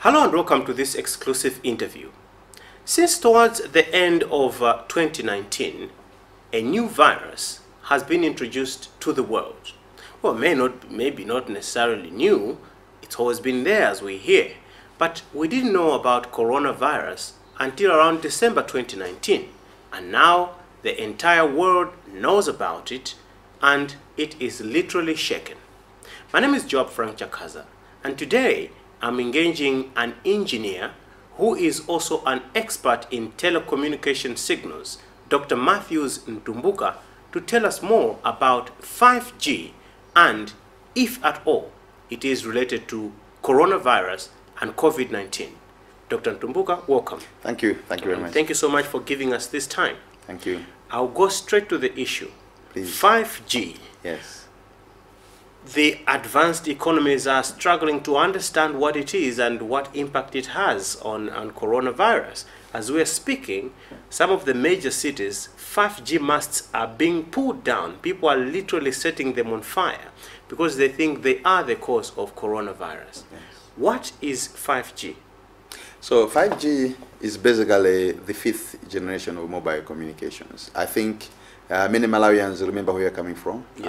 Hello and welcome to this exclusive interview. Since towards the end of 2019, a new virus has been introduced to the world. Well, maybe not necessarily new, it's always been there as we hear, but we didn't know about coronavirus until around December 2019, and now the entire world knows about it and it is literally shaken. My name is Joab from Chakhaza, and today I'm engaging an engineer who is also an expert in telecommunication signals, Dr. Mathews Mtumbuka, to tell us more about 5G and, if at all, it is related to coronavirus and COVID-19. Dr. Mtumbuka, welcome. Thank you. Thank you very much. Thank you so much for giving us this time. Thank you. I'll go straight to the issue. Please. 5G. Yes. The advanced economies are struggling to understand what it is and what impact it has on coronavirus. As we are speaking, some of the major cities, 5G masts are being pulled down. People are literally setting them on fire because they think they are the cause of coronavirus. Yes. What is 5G? So 5G is basically the 5th generation of mobile communications. I think many Malawians remember where you're coming from. Yes.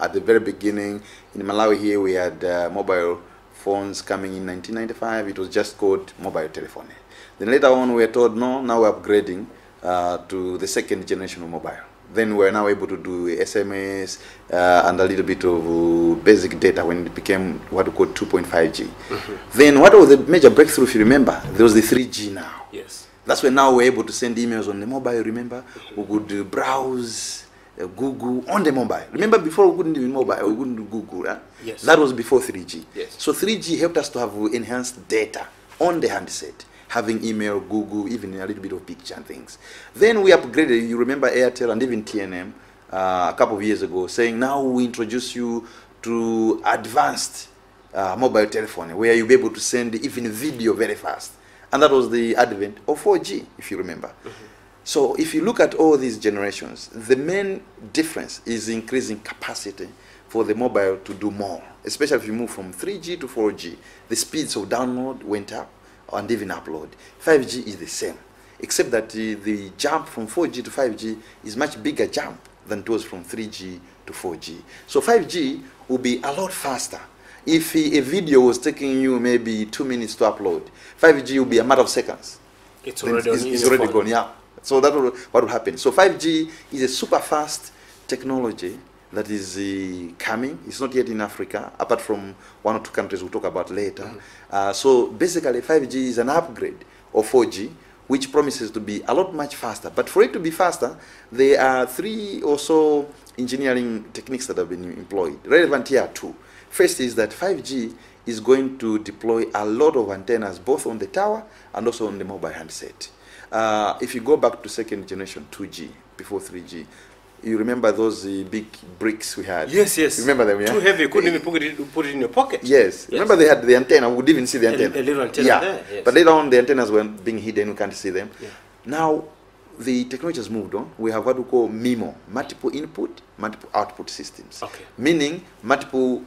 At the very beginning, in Malawi here, we had mobile phones coming in 1995. It was just called mobile telephony. Then later on, we were told, no, now we're upgrading to the 2nd generation of mobile. Then we're now able to do SMS and a little bit of basic data when it became what we call 2.5G. Mm-hmm. Then what was the major breakthrough, if you remember? There was the 3G now. Yes. That's when now we're able to send emails on the mobile, remember? We could browse Google on the mobile. Remember before we couldn't do mobile, we couldn't do Google. Huh? Yes. That was before 3G. Yes. So 3G helped us to have enhanced data on the handset, having email, Google, even a little bit of picture and things. Then we upgraded, you remember Airtel and even TNM a couple of years ago, saying now we introduce you to advanced mobile telephony, where you'll be able to send even video very fast. And that was the advent of 4G, if you remember. Mm-hmm. So if you look at all these generations, the main difference is increasing capacity for the mobile to do more, especially if you move from 3G to 4G. The speeds of download went up and even upload. 5G is the same, except that the jump from 4G to 5G is much bigger jump than it was from 3G to 4G. So 5G will be a lot faster. If a video was taking you maybe 2 minutes to upload, 5G will be a matter of seconds. It's already, gone, yeah. So that will what will happen. So 5G is a super fast technology that is coming. It's not yet in Africa, apart from 1 or 2 countries we'll talk about later. Mm-hmm. So basically 5G is an upgrade of 4G, which promises to be a lot much faster. But for it to be faster, there are 3 or so engineering techniques that have been employed. Relevant here are 2. First is that 5G is going to deploy a lot of antennas both on the tower and also on the mobile handset. If you go back to 2nd generation 2G, before 3G, you remember those big bricks we had? Yes, yes. Remember them, yeah? Too heavy, you couldn't even put it in your pocket. Yes. Remember they had the antenna, we would even see the antenna. A little antenna yeah. there, yes. But later on the antennas were being hidden, we can't see them. Yeah. Now, the technology has moved on. We have what we call MIMO, multiple input, multiple output systems. Okay. Meaning multiple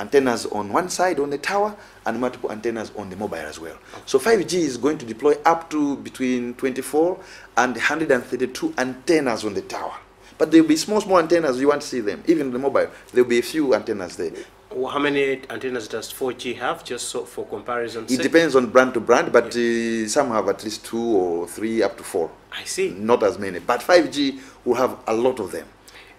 antennas on one side on the tower and multiple antennas on the mobile as well. Okay. So 5G is going to deploy up to between 24 and 132 antennas on the tower. But there will be small antennas, you won't see them. Even on the mobile, there will be a few antennas there. Well, how many antennas does 4G have, just so for comparison? It depends on brand to brand, but some have at least 2 or 3 up to 4. I see. Not as many. But 5G will have a lot of them.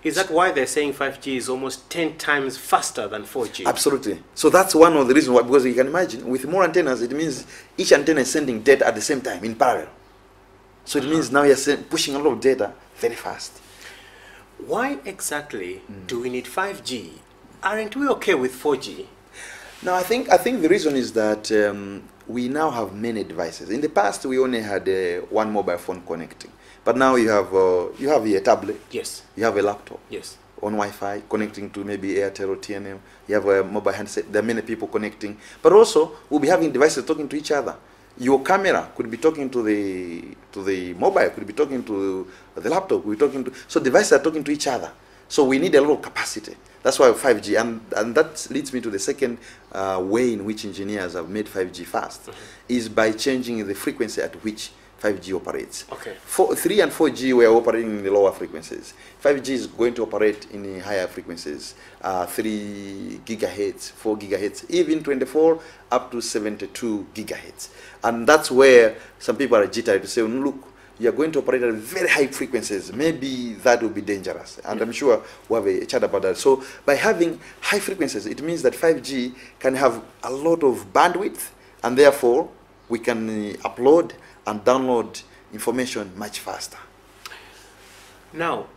Is that why they're saying 5G is almost 10 times faster than 4G? Absolutely. So that's one of the reasons why, because you can imagine, with more antennas, it means each antenna is sending data at the same time, in parallel. So it means now you're pushing a lot of data very fast. Why exactly do we need 5G? Aren't we okay with 4G? No, I think the reason is that we now have many devices. In the past, we only had one mobile phone connecting. But now you have a tablet. Yes. You have a laptop. Yes. On Wi-Fi, connecting to maybe Airtel or TNM. You have a mobile handset. There are many people connecting. But also, we'll be having devices talking to each other. Your camera could be talking to the mobile, could be talking to the laptop, so devices are talking to each other. So we need a lot of capacity. That's why 5G, and that leads me to the second way in which engineers have made 5G fast, is by changing the frequency at which 5G operates. Okay. 3 and 4G were operating in the lower frequencies. 5G is going to operate in the higher frequencies, 3 gigahertz, 4 gigahertz, even 24 up to 72 gigahertz. And that's where some people are jittery to say, look, you are going to operate at very high frequencies. Maybe that will be dangerous. And I'm sure we'll have a chat about that. So by having high frequencies, it means that 5G can have a lot of bandwidth, and therefore we can upload and download information much faster. Now,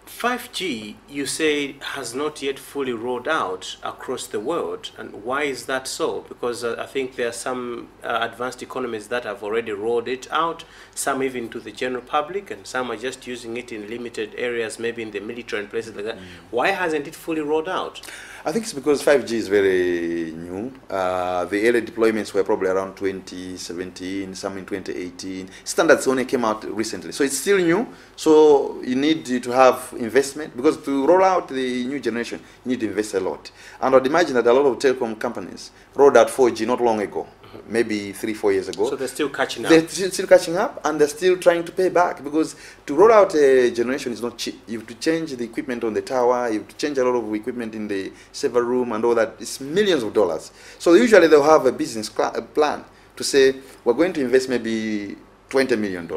5G, you say, has not yet fully rolled out across the world. And why is that so? Because I think there are some advanced economies that have already rolled it out, some even to the general public, and some are just using it in limited areas, maybe in the military and places like that. Why hasn't it fully rolled out? I think it's because 5G is very new. The early deployments were probably around 2017, some in 2018. Standards only came out recently. So it's still new. So you need to have investment, because to roll out the new generation, you need to invest a lot. And I'd imagine that a lot of telecom companies rolled out 4G not long ago, maybe 3-4 years ago. So they're still catching up. They're still catching up, and they're still trying to pay back, because to roll out a generation is not cheap. You have to change the equipment on the tower, you have to change a lot of equipment in the server room and all that. It's millions of dollars. So usually they'll have a business plan to say, we're going to invest maybe $20 million.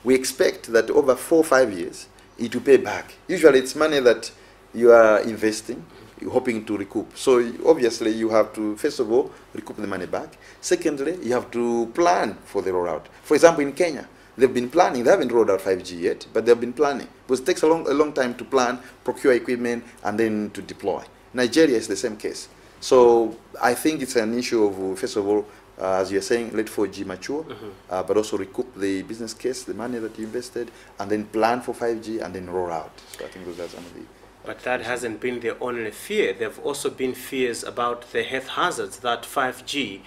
We expect that over 4 or 5 years, it will pay back. Usually it's money that you are investing, you're hoping to recoup. So obviously you have to, first of all, recoup the money back. Secondly, you have to plan for the rollout. For example, in Kenya, they've been planning. They haven't rolled out 5G yet, but they've been planning. Because it takes a long time to plan, procure equipment, and then to deploy. Nigeria is the same case. So I think it's an issue of, first of all, as you're saying, let 4G mature, but also recoup the business case, the money that you invested, and then plan for 5G, and then roll out. So I think those are some of the... But that hasn't been the only fear. There have also been fears about the health hazards that 5G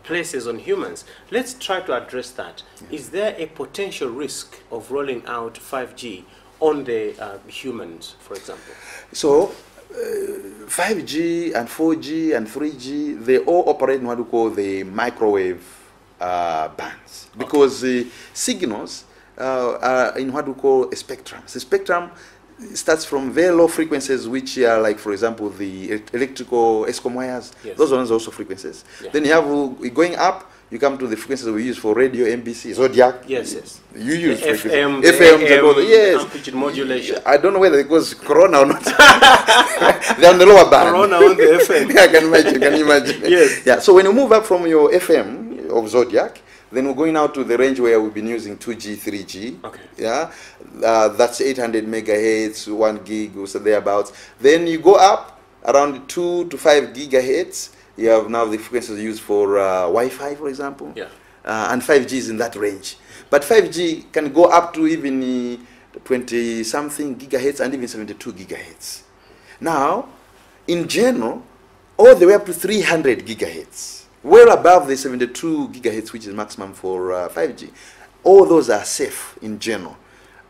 places on humans. Let's try to address that. Yeah. Is there a potential risk of rolling out 5G on the humans, for example? So 5G and 4G and 3G, they all operate in what we call the microwave bands, because the signals are in what we call a spectrum. The spectrum starts from very low frequencies, which are like, for example, the electrical ESCOM wires. Yes. Those ones are also frequencies. Yeah. Then you have, going up, you come to the frequencies we use for radio, NBC, Zodiac. Yes, yes. You use the FM, yes. Amplitude modulation. I don't know whether it goes Corona or not. They're on the lower band. Corona on the FM. I can imagine. Can you imagine? Yes. Yeah. So when you move up from your FM of Zodiac, then we're going out to the range where we've been using 2G, 3G. Okay. Yeah. That's 800 megahertz, 1 gig, or so thereabouts. Then you go up around 2 to 5 gigahertz. You have now the frequencies used for Wi-Fi, for example. Yeah. And 5G is in that range. But 5G can go up to even 20-something gigahertz and even 72 gigahertz. Now, in general, all the way up to 300 gigahertz, well above the 72 gigahertz, which is maximum for 5G. All those are safe in general.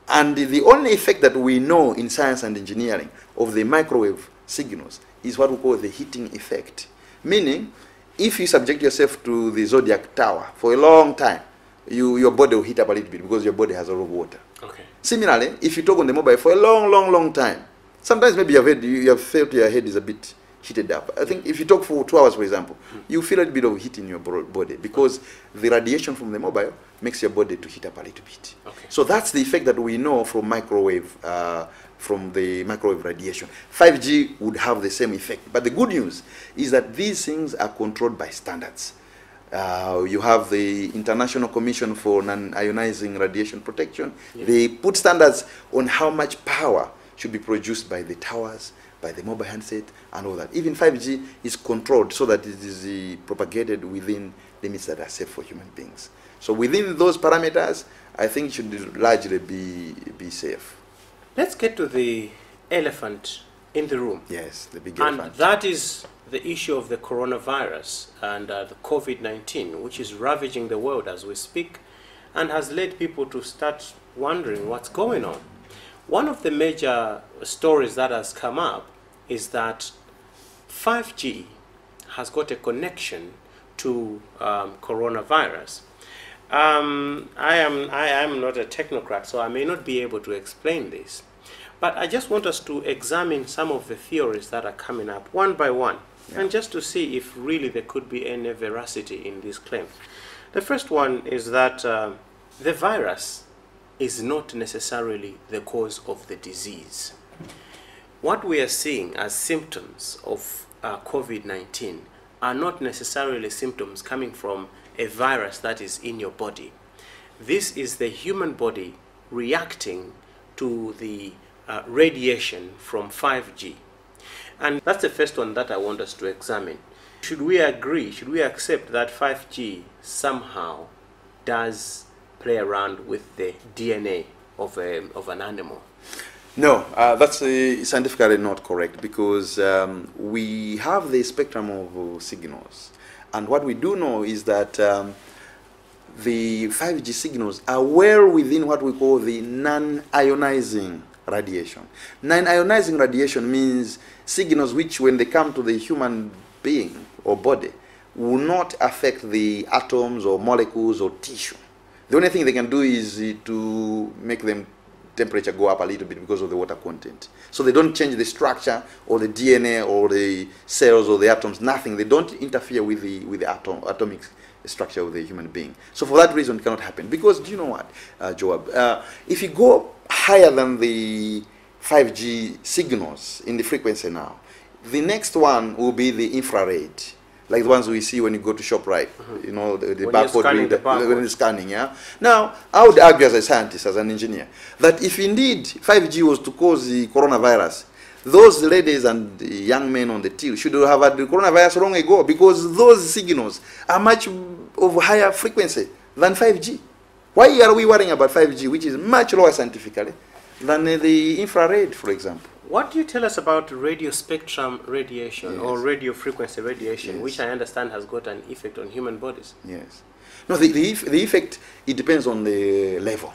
And the only effect that we know in science and engineering of the microwave signals is what we call the heating effect. Meaning, if you subject yourself to the Zodiac tower for a long time, your body will heat up a little bit because your body has a lot of water. Okay. Similarly, if you talk on the mobile for a long time, sometimes maybe you have felt your head is a bit heated up. I think if you talk for 2 hours, for example, you feel a little bit of heat in your body because the radiation from the mobile makes your body to heat up a little bit. Okay. So that's the effect that we know from microwave, from the microwave radiation. 5G would have the same effect. But the good news is that these things are controlled by standards. You have the International Commission for Non-Ionizing Radiation Protection. Yes. They put standards on how much power should be produced by the towers, by the mobile handset, and all that. Even 5G is controlled so that it is propagated within limits that are safe for human beings. So within those parameters, I think it should largely be safe. Let's get to the elephant in the room. Yes, the big elephant. And that is the issue of the coronavirus and the COVID-19, which is ravaging the world as we speak and has led people to start wondering what's going on. One of the major stories that has come up is that 5G has got a connection to coronavirus. I am not a technocrat, so I may not be able to explain this. But I just want us to examine some of the theories that are coming up one by one, and just to see if really there could be any veracity in this claim. The first one is that the virus is not necessarily the cause of the disease. What we are seeing as symptoms of COVID-19 are not necessarily symptoms coming from a virus that is in your body. This is the human body reacting to the radiation from 5G. And that's the first one that I want us to examine. Should we agree, should we accept that 5G somehow does play around with the DNA of an animal? No, that's scientifically not correct, because we have the spectrum of signals. And what we do know is that the 5G signals are well within what we call the non-ionizing radiation. Non-ionizing radiation means signals which, when they come to the human being or body, will not affect the atoms or molecules or tissue. The only thing they can do is to make them temperature go up a little bit because of the water content. So they don't change the structure or the DNA or the cells or the atoms, nothing. They don't interfere with the atomic structure of the human being. So for that reason, it cannot happen. Because, do you know what, Joab? If you go higher than the 5G signals in the frequency now, the next one will be the infrared, like the ones we see when you go to ShopRite, you know, the barcode reader, when you're scanning, yeah? Now, I would argue as a scientist, as an engineer, that if indeed 5G was to cause the coronavirus, those ladies and young men on the till should have had the coronavirus long ago, because those signals are much of higher frequency than 5G. Why are we worrying about 5G, which is much lower scientifically than the infrared, for example? What do you tell us about radio spectrum radiation, or radio frequency radiation, which I understand has got an effect on human bodies? Yes. No, the effect, it depends on the level.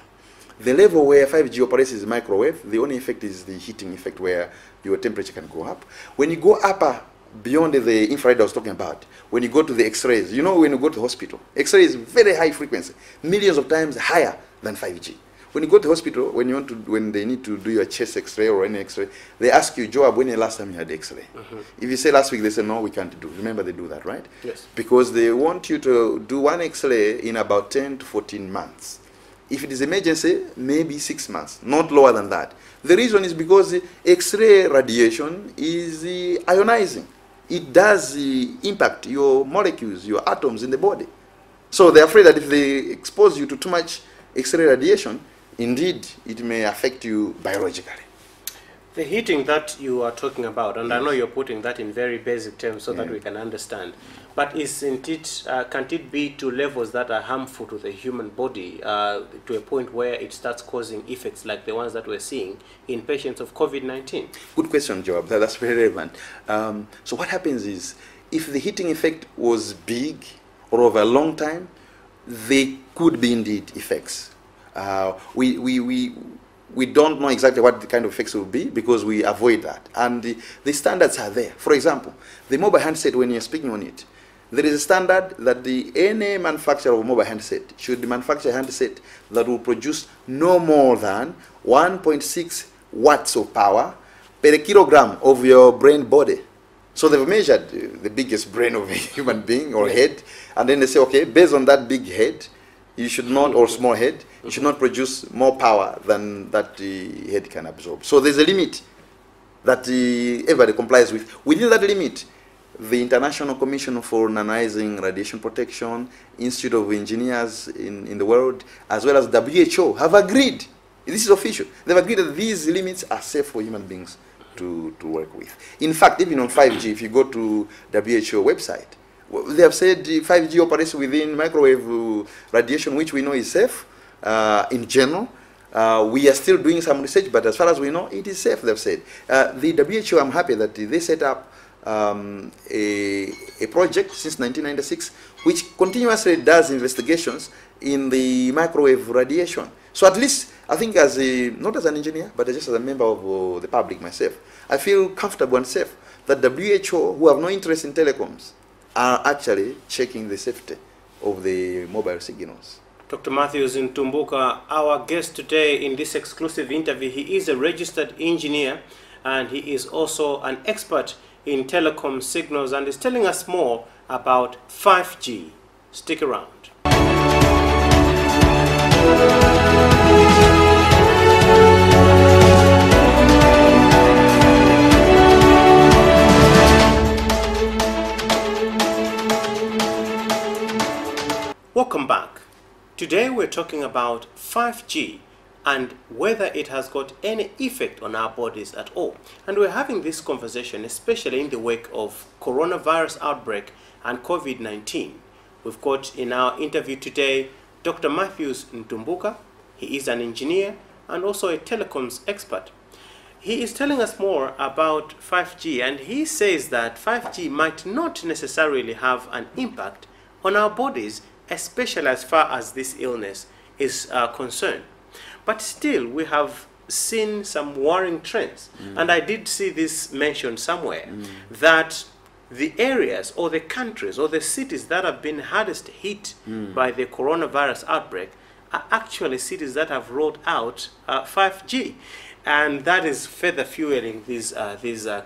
The level where 5G operates is microwave. The only effect is the heating effect, where your temperature can go up. When you go upper, beyond the infrared I was talking about, when you go to the X-rays, you know, when you go to the hospital, X-ray is very high frequency, millions of times higher than 5G. When you go to the hospital, when they need to do your chest X-ray or any X-ray, they ask you, Joab, when the last time you had X-ray? If you say last week, they say, no, we can't do. Remember, they do that, right? Yes. Because they want you to do one X-ray in about 10 to 14 months. If it is emergency, maybe 6 months, not lower than that. The reason is because the X-ray radiation is ionizing. It does impact your molecules, your atoms in the body. So they're afraid that if they expose you to too much X-ray radiation, indeed, it may affect you biologically. The heating that you are talking about, and I know you're putting that in very basic terms so that we can understand, but isn't it, can't it be to levels that are harmful to the human body, to a point where it starts causing effects like the ones that we're seeing in patients of COVID-19? Good question, Joab. That's very relevant. So what happens is, if the heating effect was big or over a long time, there could be indeed effects. We don't know exactly what the kind of effects will be, because we avoid that. And the standards are there. For example, the mobile handset, when you're speaking on it, there is a standard that any manufacturer of a mobile handset should manufacture a handset that will produce no more than 1.6 watts of power per kilogram of your brain body. So they've measured the biggest brain of a human being or head, and then they say, okay, based on that big head, you should not, or small head, you should not produce more power than that the head can absorb. So there's a limit that everybody complies with. Within that limit, the International Commission for Non-Ionizing Radiation Protection, Institute of Engineers in the world, as well as WHO, have agreed. This is official. They've agreed that these limits are safe for human beings to work with. In fact, even on 5G, if you go to WHO website, they have said 5G operates within microwave radiation, which we know is safe in general. We are still doing some research, but as far as we know, it is safe, they've said. The WHO, I'm happy that they set up a project since 1996, which continuously does investigations in the microwave radiation. So at least I think as a, not as an engineer, but just as a member of the public myself, I feel comfortable and safe that WHO, who have no interest in telecoms, are actually checking the safety of the mobile signals. Dr. Mathews Mtumbuka, our guest today in this exclusive interview, he is a registered engineer and he is also an expert in telecom signals and is telling us more about 5G. Stick around. Welcome back. Today we're talking about 5G and whether it has got any effect on our bodies at all. And we're having this conversation especially in the wake of coronavirus outbreak and COVID-19. We've got in our interview today Dr. Mathews Mtumbuka. He is an engineer and also a telecoms expert. He is telling us more about 5G and he says that 5G might not necessarily have an impact on our bodies, especially as far as this illness is concerned. But still, we have seen some worrying trends. And I did see this mentioned somewhere, that the areas or the countries or the cities that have been hardest hit by the coronavirus outbreak are actually cities that have rolled out 5G. And that is further fueling these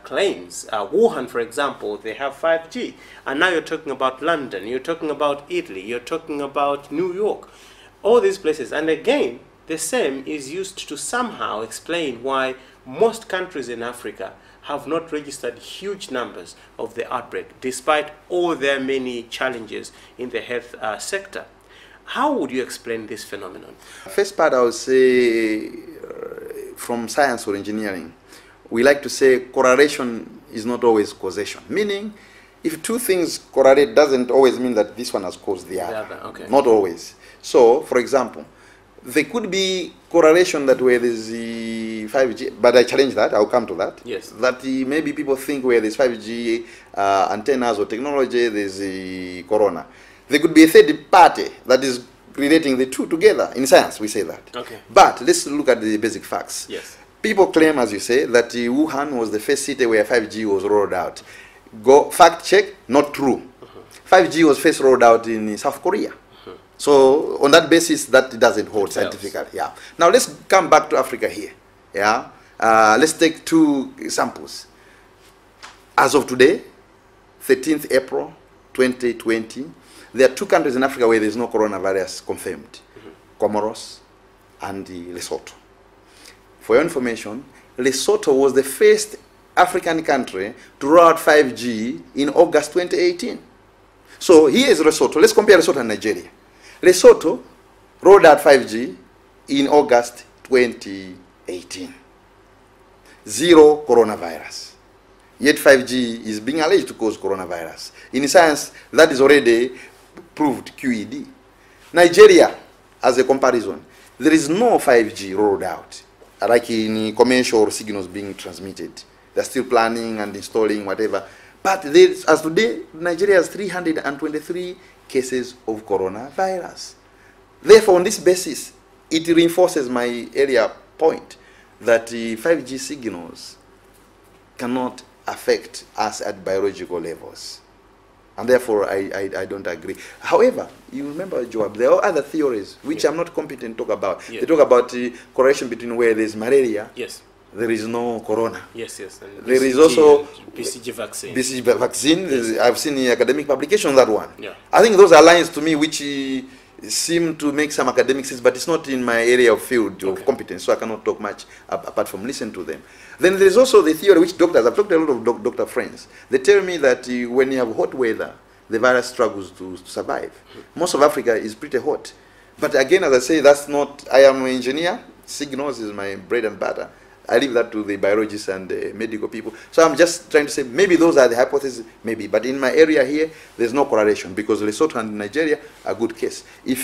claims. Wuhan, for example, they have 5G. And now you're talking about London, you're talking about Italy, you're talking about New York, all these places. And again, the same is used to somehow explain why most countries in Africa have not registered huge numbers of the outbreak, despite all their many challenges in the health sector. How would you explain this phenomenon? First part, I would say, from science or engineering, we like to say correlation is not always causation. Meaning, if two things correlate, doesn't always mean that this one has caused the other. Okay. Not always. So, for example, there could be correlation that where there's the 5G, but I challenge that, I'll come to that. Yes. That maybe people think where there's 5G antennas or technology, there's the corona. There could be a third party that is relating the two together. In science, we say that. Okay. But let's look at the basic facts. Yes. People claim, as you say, that Wuhan was the first city where 5G was rolled out. Go fact check, not true. 5G was first rolled out in South Korea. So on that basis, that doesn't hold scientifically. Yeah. Now let's come back to Africa here. Yeah. Let's take two samples. As of today, 13th April 2020, there are two countries in Africa where there is no coronavirus confirmed. Comoros and Lesotho. For your information, Lesotho was the first African country to roll out 5G in August 2018. So here is Lesotho. Let's compare Lesotho and Nigeria. Lesotho rolled out 5G in August 2018. Zero coronavirus. Yet 5G is being alleged to cause coronavirus. In science, that is already proved QED. Nigeria, as a comparison, there is no 5G rolled out, like in commercial signals being transmitted. They're still planning and installing whatever. But as today, Nigeria has 323 cases of coronavirus. Therefore, on this basis, it reinforces my earlier point that 5G signals cannot affect us at biological levels. And therefore, I don't agree. However, you remember, Joab, there are other theories which I'm not competent to talk about. They talk about the correlation between where there's malaria, there is no corona. And there is also BCG vaccine. BCG vaccine. I've seen the academic publication on that one. Yeah. I think those are lines to me which seem to make some academic sense, but it's not in my area of field of competence, so I cannot talk much apart from listen to them. Then there's also the theory which doctors, I've talked to a lot of doctor friends, they tell me that when you have hot weather, the virus struggles to survive. Most of Africa is pretty hot. But again, as I say, that's not, I am an engineer, signals is my bread and butter. I leave that to the biologists and the medical people. So I'm just trying to say maybe those are the hypotheses, maybe. But in my area here, there's no correlation because Lesotho and Nigeria are a good case. If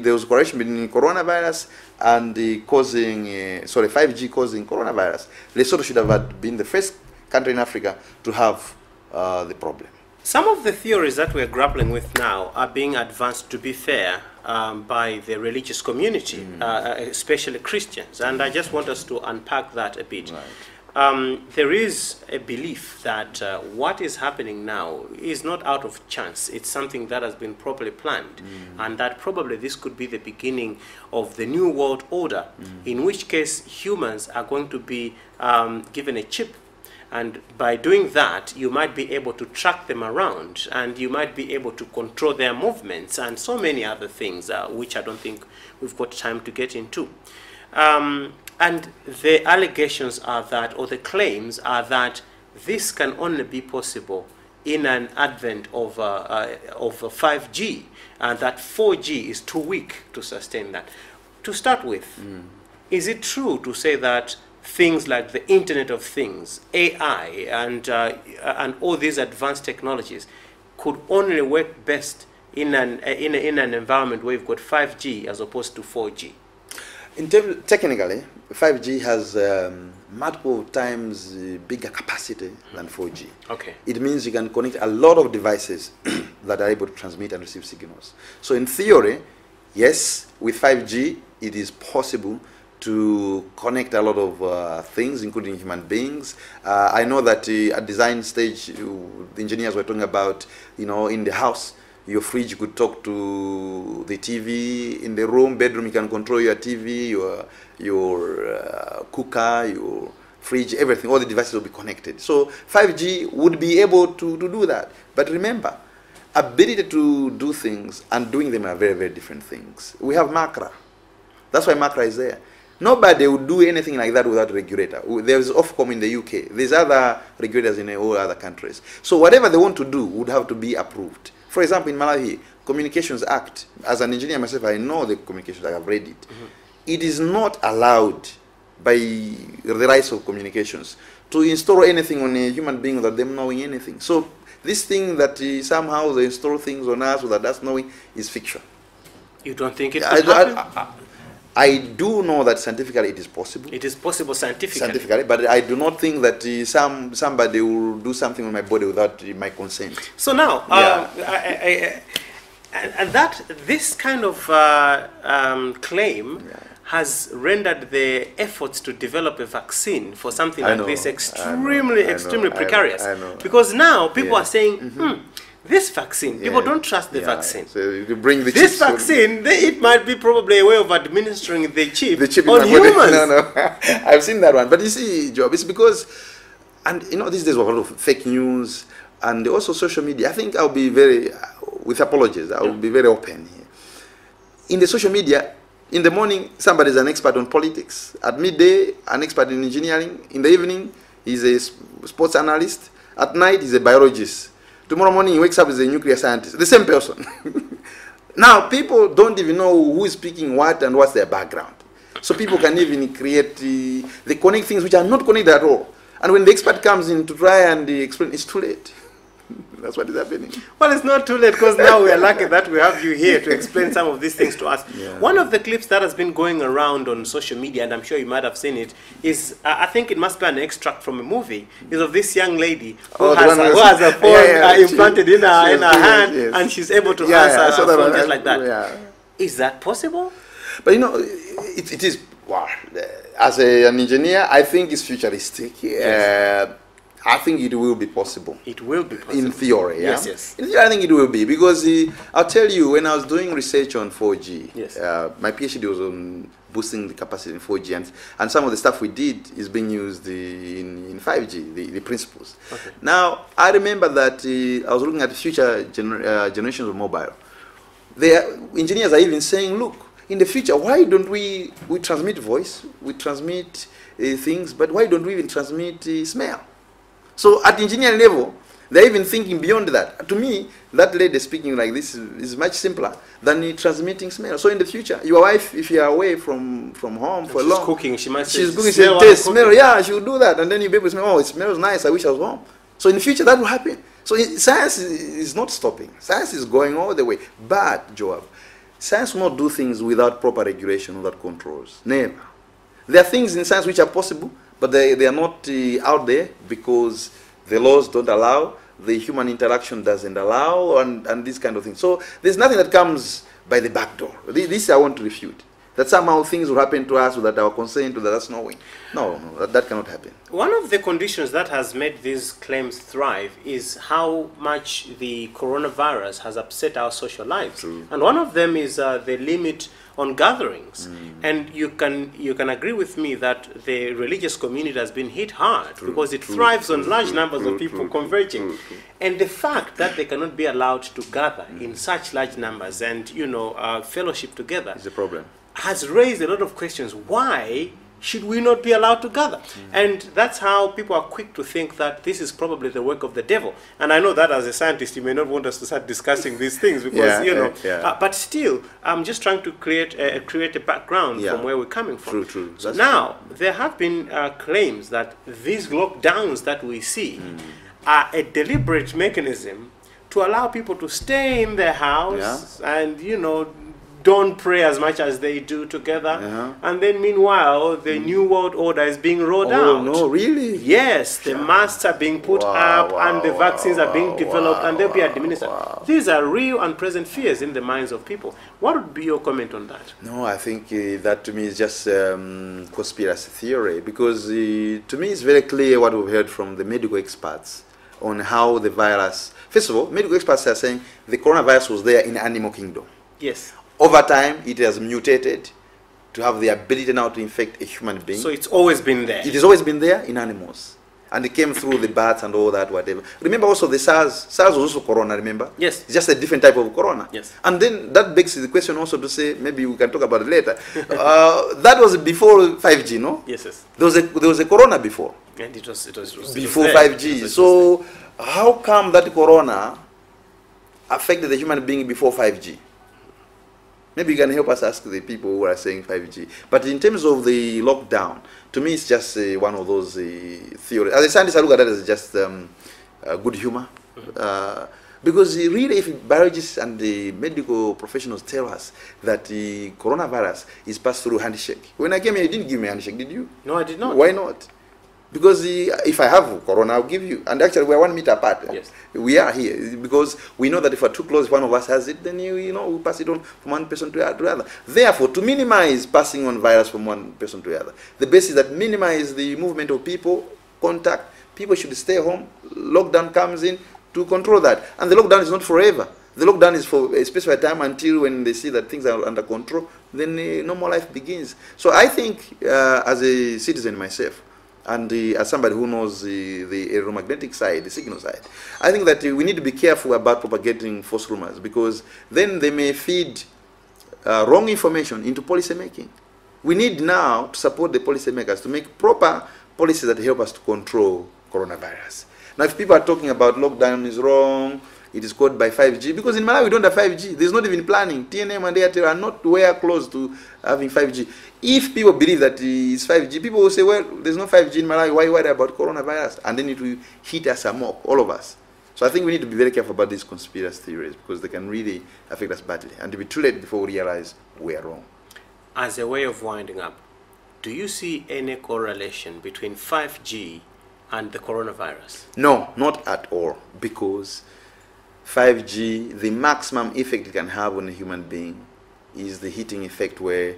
there was correlation between coronavirus and 5G causing coronavirus, Lesotho should have been the first country in Africa to have the problem. Some of the theories that we're grappling with now are being advanced, to be fair, by the religious community, especially Christians. And I just want us to unpack that a bit. Right. There is a belief that what is happening now is not out of chance. It's something that has been properly planned, and that probably this could be the beginning of the new world order, in which case humans are going to be given a chip. And by doing that, you might be able to track them around, and you might be able to control their movements, and so many other things, which I don't think we've got time to get into. And the allegations are that, or the claims are that, this can only be possible in an advent of 5G, and that 4G is too weak to sustain that. To start with, is it true to say that things like the Internet of Things, AI, and all these advanced technologies could only work best in an environment where you've got 5G as opposed to 4G? In terms, technically, 5G has multiple times bigger capacity than 4G. Okay. It means you can connect a lot of devices that are able to transmit and receive signals. So in theory, yes, with 5G, it is possible to connect a lot of things, including human beings. I know that at design stage, the engineers were talking about, in the house, your fridge could talk to the TV in the room, bedroom. You can control your TV, your cooker, your fridge, everything. All the devices will be connected. So 5G would be able to do that. But remember, ability to do things and doing them are very, very different things. We have MACRA. That's why MACRA is there. Nobody would do anything like that without a regulator. There's Ofcom in the UK. There's other regulators in all other countries. So whatever they want to do would have to be approved. For example, in Malawi, Communications Act, as an engineer myself, I know the Communications Act, I've read it. It is not allowed by the rights of communications to install anything on a human being without them knowing anything. So this thing that somehow they install things on us without us knowing is fiction. You don't think it could happen? I do know that scientifically it is possible. It is possible scientifically. Scientifically, but I do not think that somebody will do something on my body without my consent. So now, and that this kind of claim has rendered the efforts to develop a vaccine for something like this extremely precarious. I know. Because now people are saying, this vaccine, people don't trust the vaccine. So you bring the this vaccine, it might be probably a way of administering the chip on humans. No, I've seen that one. But you see, Joab, it's because, and these days we have a lot of fake news and also social media. I think I'll be very, with apologies, I'll be very open here. In the social media, in the morning, somebody is an expert on politics. At midday, an expert in engineering. In the evening, he's a sports analyst. At night, he's a biologist. Tomorrow morning, he wakes up as a nuclear scientist. The same person. Now, people don't even know who is speaking what and what's their background. So people can even create, they connect things which are not connected at all. And when the expert comes in to try and explain, it's too late. That's what is happening. Well, it's not too late, because now we are lucky that we have you here to explain some of these things to us. One of the clips that has been going around on social media, and I'm sure you might have seen it, is, I think it must be an extract from a movie, is of this young lady who has a phone implanted in her hand, and she's able to answer her phone just like that. Is that possible? But it is, wow. As an engineer, I think it's futuristic. I think it will be possible. It will be possible. In theory, Yes. In theory, I think it will be, because I'll tell you, when I was doing research on 4G, my PhD was on boosting the capacity in 4G, and some of the stuff we did is being used in 5G, the principles. Okay. Now, I remember that I was looking at the future generations of mobile. The engineers are even saying, look, in the future, why don't we transmit voice, we transmit things, but why don't we even transmit smell? So at engineering level, they're even thinking beyond that. To me, that lady speaking like this is much simpler than transmitting smell. So in the future, your wife, if you're away from home for long, cooking, she might say, she's cooking, she'll taste, smell, she'll do that. And then you'll be able to smell, oh, it smells nice, I wish I was home. So in the future, that will happen. So science is not stopping. Science is going all the way. But, Joab, science will not do things without proper regulation, without controls. Never. There are things in science which are possible, but they are not out there because the laws don't allow, the human interaction doesn't allow, and this kind of thing. So there's nothing that comes by the back door. This I want to refute. That somehow things will happen to us without our consent, without us knowing. No, that cannot happen. One of the conditions that has made these claims thrive is how much the coronavirus has upset our social lives. True. And one of them is the limit on gatherings. And you can agree with me that the religious community has been hit hard because it thrives on large numbers of people converging. And the fact that they cannot be allowed to gather in such large numbers and, fellowship together It's a problem. has raised a lot of questions. Why should we not be allowed to gather? And that's how people are quick to think that this is probably the work of the devil. And I know that as a scientist, you may not want us to start discussing these things because, but still, I'm just trying to create a background from where we're coming from. True. So now, there have been claims that these lockdowns that we see are a deliberate mechanism to allow people to stay in their house and, don't pray as much as they do together. And then meanwhile, the New World Order is being rolled out. Oh, no, really? Yes, the masks are being put up and the vaccines are being developed and they'll be administered. These are real and present fears in the minds of people. What would be your comment on that? No, I think that to me is just conspiracy theory, because to me it's very clear what we've heard from the medical experts on how the virus... First of all, medical experts are saying the coronavirus was there in animal kingdom. Yes. Over time, it has mutated to have the ability now to infect a human being. So it's always been there. It has always been there in animals. And it came through the bats and all that, whatever. Remember also the SARS. SARS was also corona, remember? Yes. It's just a different type of corona. Yes. And then that begs the question also to say, maybe we can talk about it later. That was before 5G, no? Yes. There was a corona before. And it was Before 5G. So how come that corona affected the human being before 5G? Maybe you can help us ask the people who are saying 5G. But in terms of the lockdown, to me it's just one of those theories. As a scientist, I look at that as just good humor. Because really, if biologists and the medical professionals tell us that the coronavirus is passed through handshake. When I came here, you didn't give me a handshake, did you? No, I did not. Why not? Because if I have corona, I'll give you. And actually, we're 1 meter apart. Yes. We are here because we know that if we're too close, if one of us has it, then we pass it on from one person to the other. Therefore, to minimize passing on virus from one person to the other, the best is that minimize the movement of people, contact. People should stay home. Lockdown comes in to control that. And the lockdown is not forever. The lockdown is for a specific time until when they see that things are under control, then normal life begins. So I think, as a citizen myself, and as somebody who knows the aeromagnetic side, the signal side, I think that we need to be careful about propagating false rumors, because then they may feed wrong information into policy making. We need now to support the policy makers to make proper policies that help us to control coronavirus. Now, if people are talking about lockdown is wrong, it is caused by 5G, because in Malawi we don't have 5G. There's not even planning. TNM and Airtel are not where close to having 5G. If people believe that it's 5G, people will say, well, there's no 5G in Malawi, why worry about coronavirus? And then it will hit us amok, all of us. So I think we need to be very careful about these conspiracy theories, because they can really affect us badly. And to be too late before we realize we are wrong. As a way of winding up, do you see any correlation between 5G and the coronavirus? No, not at all, because 5G, the maximum effect it can have on a human being is the heating effect, where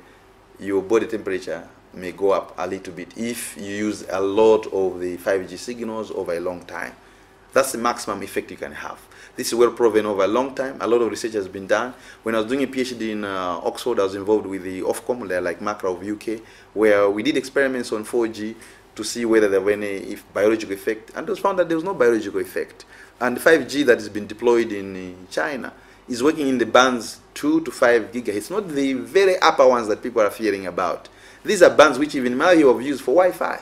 your body temperature may go up a little bit if you use a lot of the 5G signals over a long time. That's the maximum effect you can have. This is well proven over a long time. A lot of research has been done. When I was doing a PhD in Oxford, I was involved with the Ofcom, they're like MACRA of UK, where we did experiments on 4G to see whether there were any biological effect, and it was found that there was no biological effect. And 5G that has been deployed in China is working in the bands 2 to 5 gigahertz, not the very upper ones that people are fearing about. These are bands which even Malawi have used for Wi-Fi.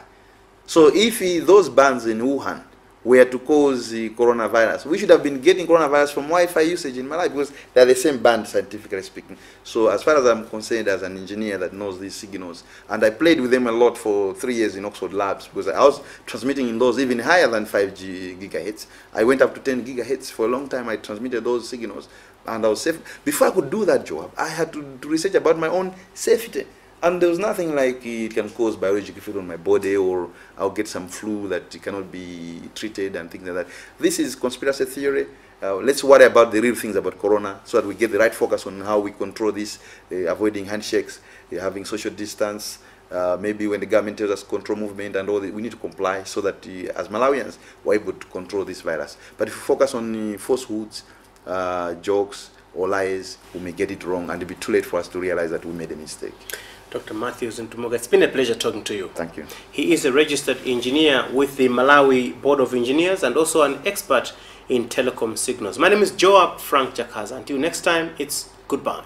So if those bands in Wuhan were to cause the coronavirus, we should have been getting coronavirus from Wi-Fi usage in Malawi, because they're the same band, scientifically speaking. So as far as I'm concerned, as an engineer that knows these signals, and I played with them a lot for 3 years in Oxford labs, because I was transmitting in those even higher than 5G gigahertz. I went up to 10 gigahertz for a long time. I transmitted those signals, and I was safe. Before I could do that job, I had to research about my own safety. And there was nothing like it can cause biological effect on my body, or I'll get some flu that cannot be treated and things like that. This is conspiracy theory. Let's worry about the real things about corona so that we get the right focus on how we control this, avoiding handshakes, having social distance. Maybe when the government tells us control movement and all that, we need to comply so that as Malawians, we're able to control this virus. But if we focus on falsehoods, jokes, or lies, we may get it wrong, and it'll be too late for us to realize that we made a mistake. Dr. Mathews Mtumbuka, it's been a pleasure talking to you. Thank you. He is a registered engineer with the Malawi Board of Engineers and also an expert in telecom signals. My name is Joab Frank Chakhaza. Until next time, it's goodbye.